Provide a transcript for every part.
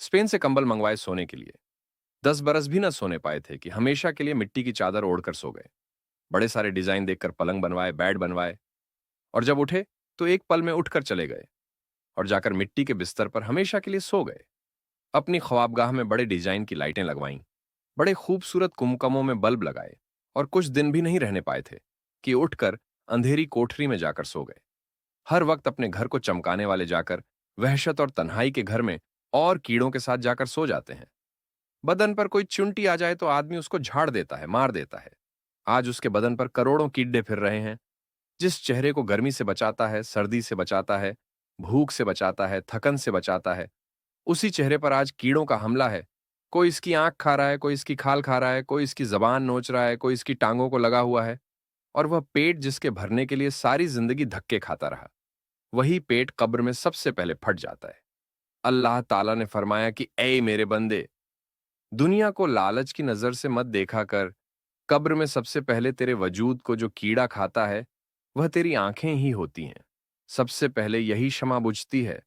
Spain से कंबल मंगवाए सोने के लिए। 10 बरस भी न सोने पाए थे कि हमेशा के लिए मिट्टी की चादर ओढ़कर सो गए। बड़े सारे डिजाइन देखकर पलंग बनवाए, बेड बनवाए, और जब उठे तो एक पल में उठकर चले गए और जाकर मिट्टी के बिस्तर पर हमेशा के लिए सो गए। अपनी ख्वाबगाह में बड़े डिजाइन की लाइटें लगवाईं, बड़े खूबसूरत कुमकमों में बल्ब लगाए, और कुछ दिन भी नहीं रहने पाए थे कि उठकर अंधेरी कोठरी में जाकर सो गए। हर वक्त अपने घर को चमकाने वाले जाकर वहशत और तन्हाई के घर में और कीड़ों के साथ जाकर सो जाते हैं। बदन पर कोई चुंटी आ जाए तो आदमी उसको झाड़ देता है, मार देता है। आज उसके बदन पर करोड़ों कीड़े फिर रहे हैं। जिस चेहरे को गर्मी से बचाता है, सर्दी से बचाता है, भूख से बचाता है, थकन से बचाता है, उसी चेहरे पर आज कीड़ों का हमला है। कोई इसकी आंख खा रहा है, कोई इसकी खाल खा रहा है, कोई इसकी जबान नोच रहा है, कोई इसकी टांगों को लगा हुआ है। और वह पेट जिसके भरने के लिए सारी जिंदगी धक्के खाता रहा, वही पेट कब्र में सबसे पहले फट जाता है। अल्लाह ताला ने फरमाया कि ऐ मेरे बंदे, दुनिया को लालच की नजर से मत देखा कर। कब्र में सबसे पहले तेरे वजूद को जो कीड़ा खाता है, वह तेरी आंखें ही होती हैं। सबसे पहले यही शमा बुझती है,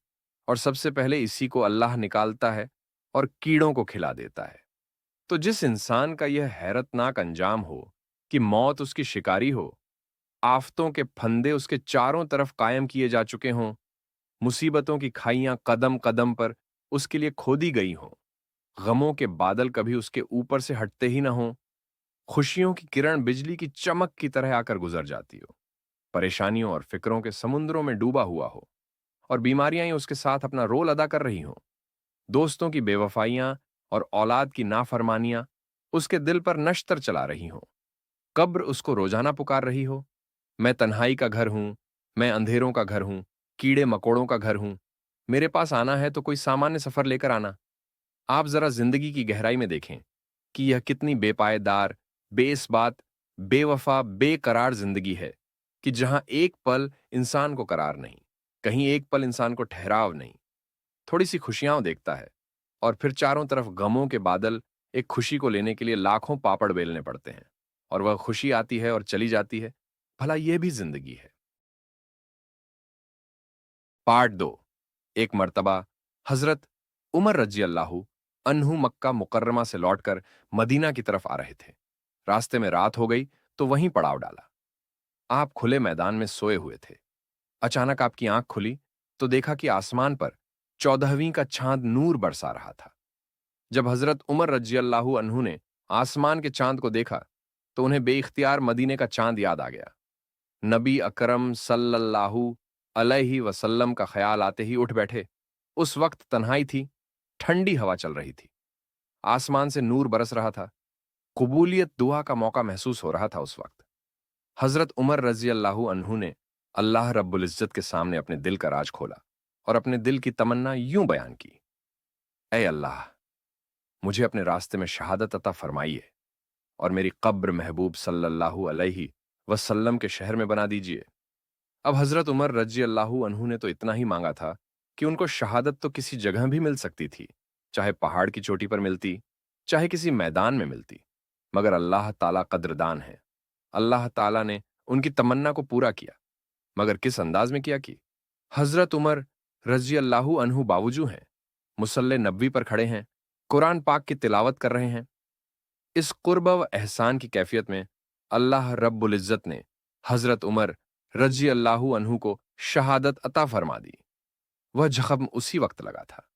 और सबसे पहले इसी को अल्लाह निकालता है और कीड़ों को खिला देता है। तो जिस इंसान का यह हैरतनाक अंजाम हो कि मौत उसकी शिकारी हो, आफतों के फंदे उसके चारों तरफ कायम किए जा चुके हों, मुसीबतों की खाइयां कदम कदम पर उसके लिए खोदी गई हों, गमों के बादल कभी उसके ऊपर से हटते ही न हों, खुशियों की किरण बिजली की चमक की तरह आकर गुजर जाती हो, परेशानियों और फिक्रों के समुद्रों में डूबा हुआ हो, और बीमारियां ही उसके साथ अपना रोल अदा कर रही हों, दोस्तों की बेवफाइयां और औलाद की नाफरमानियां उसके दिल पर नश्तर चला रही हों, कब्र उसको रोजाना पुकार रही हो, मैं तन्हाई का घर हूं, मैं अंधेरों का घर हूं, कीड़े मकोड़ों का घर हूं, मेरे पास आना है तो कोई सामान्य सफर लेकर आना। आप जरा जिंदगी की गहराई में देखें कि यह कितनी बेपायदार, बेइस्बात, बेवफा, बेकरार जिंदगी है कि जहां एक पल इंसान को करार नहीं, कहीं एक पल इंसान को ठहराव नहीं। थोड़ी सी खुशियां देखता है और फिर चारों तरफ गमों के बादल। एक खुशी को लेने के लिए लाखों पापड़ बेलने पड़ते हैं, और वह खुशी आती है और चली जाती है। भला यह भी जिंदगी है। पार्ट 2। एक मर्तबा हजरत उमर रजी अल्लाहु अन्हु मक्का मुकर्रमा से लौटकर मदीना की तरफ आ रहे थे। रास्ते में रात हो गई तो वहीं पड़ाव डाला। आप खुले मैदान में सोए हुए थे। अचानक आपकी आंख खुली तो देखा कि आसमान पर 14वीं का चांद नूर बरसा रहा था। जब हजरत उमर रजी अल्लाहु अन्हु ने आसमान के चांद को देखा तो उन्हें बेइख्तियार मदीने का चांद याद आ गया। नबी अकरम सल्लल्लाहु अलैहि वसल्लम का ख्याल आते ही उठ बैठे। उस वक्त तन्हाई थी, ठंडी हवा चल रही थी, आसमान से नूर बरस रहा था, कबूलियत दुआ का मौका महसूस हो रहा था। उस वक्त हजरत उमर रजी अल्लाहु अन्हु ने अल्लाह रब्बुल इज्जत के सामने अपने दिल का राज खोला और अपने दिल की तमन्ना यूं बयान की, ऐ अल्लाह, मुझे अपने रास्ते में शहादत अता फरमाइए और मेरी कब्र महबूब सल्लल्लाहु अलैहि वसल्लम के शहर में बना दीजिए। अब हजरत उमर रजी अल्लाहु अन्हु ने तो इतना ही मांगा था कि उनको शहादत तो किसी जगह भी मिल सकती थी, चाहे पहाड़ की चोटी पर मिलती, चाहे किसी मैदान में मिलती, मगर अल्लाह ताला कद्रदान है। अल्लाह ताला ने उनकी तमन्ना को पूरा किया, मगर किस अंदाज में किया कि हजरत उमर रजी अल्लाहु अन्हु बावजू हैं, मुसल्ले नबवी पर खड़े हैं, कुरान पाक की तिलावत कर रहे हैं। इस कुर्ब व एहसान की कैफियत में अल्लाह रब्बुल इज्जत ने हजरत उमर रजी अल्लाहु अन्हु को शहादत अता फरमा दी। वह जख्म उसी वक्त लगा था।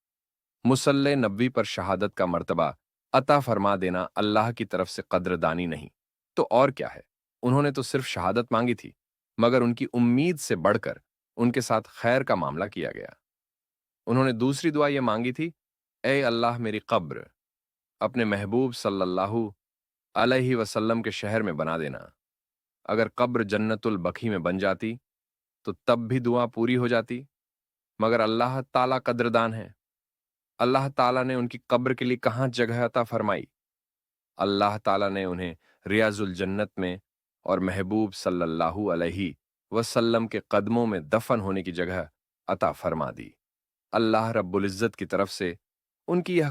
मुसल्ले नबवी पर शहादत का मर्तबा अता फरमा देना अल्लाह की तरफ से कद्रदानी नहीं तो और क्या है। उन्होंने तो सिर्फ शहादत मांगी थी, मगर उनकी उम्मीद से बढ़कर उनके साथ खैर का मामला किया गया। उन्होंने दूसरी दुआ यह मांगी थी, ए अल्लाह, मेरी कब्र अपने महबूब सल्लल्लाहु अलैहि वसल्लम के शहर में बना देना। अगर कब्र जन्नतुल बकी में बन जाती तो तब भी दुआ पूरी हो जाती, मगर अल्लाह ताला कद्रदान है। अल्लाह ताला ने उनकी कब्र के लिए कहां जगह अता फरमाई। अल्लाह ताला ने उन्हें रियाजुल जन्नत में और महबूब सल्लल्लाहु अलैहि वसल्लम के कदमों में दफन होने की जगह अता फरमा दी। अल्लाह रब्बुल इज्जत की तरफ से उनकी यह